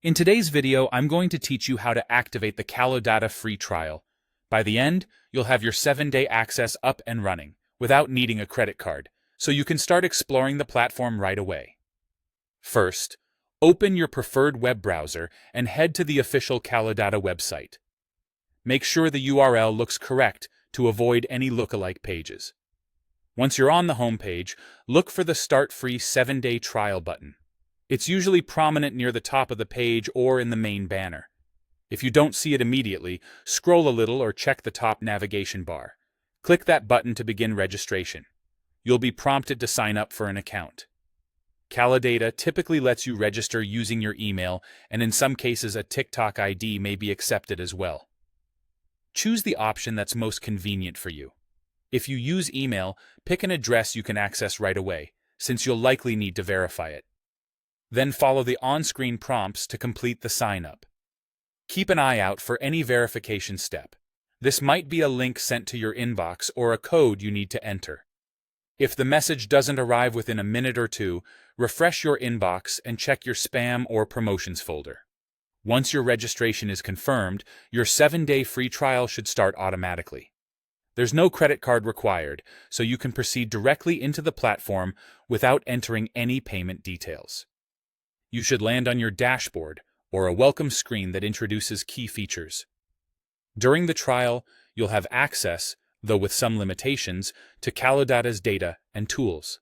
In today's video, I'm going to teach you how to activate the Kalodata free trial. By the end, you'll have your 7-day access up and running, without needing a credit card, so you can start exploring the platform right away. First, open your preferred web browser and head to the official Kalodata website. Make sure the URL looks correct to avoid any lookalike pages. Once you're on the home page, look for the Start Free 7-Day Trial button. It's usually prominent near the top of the page or in the main banner. If you don't see it immediately, scroll a little or check the top navigation bar. Click that button to begin registration. You'll be prompted to sign up for an account. Kalodata typically lets you register using your email, and in some cases a TikTok ID may be accepted as well. Choose the option that's most convenient for you. If you use email, pick an address you can access right away, since you'll likely need to verify it. Then follow the on-screen prompts to complete the sign-up. Keep an eye out for any verification step. This might be a link sent to your inbox or a code you need to enter. If the message doesn't arrive within a minute or two, refresh your inbox and check your spam or promotions folder. Once your registration is confirmed, your 7-day free trial should start automatically. There's no credit card required, so you can proceed directly into the platform without entering any payment details. You should land on your dashboard or a welcome screen that introduces key features. During the trial, you'll have access, though with some limitations, to Kalodata's data and tools.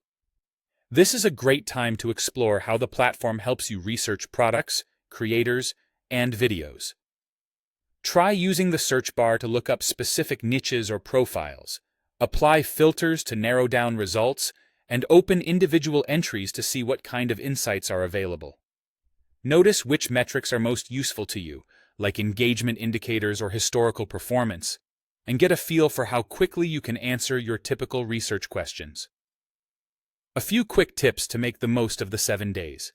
This is a great time to explore how the platform helps you research products, creators, and videos. Try using the search bar to look up specific niches or profiles, apply filters to narrow down results, and open individual entries to see what kind of insights are available. Notice which metrics are most useful to you, like engagement indicators or historical performance, and get a feel for how quickly you can answer your typical research questions. A few quick tips to make the most of the 7 days.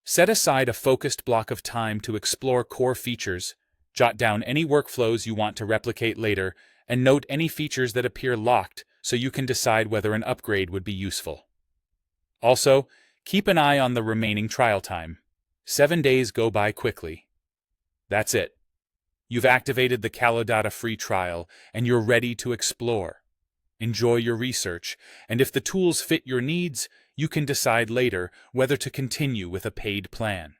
Set aside a focused block of time to explore core features, jot down any workflows you want to replicate later, and note any features that appear locked so you can decide whether an upgrade would be useful. Also, keep an eye on the remaining trial time. 7 days go by quickly. That's it. You've activated the Kalodata free trial, and you're ready to explore. Enjoy your research, and if the tools fit your needs, you can decide later whether to continue with a paid plan.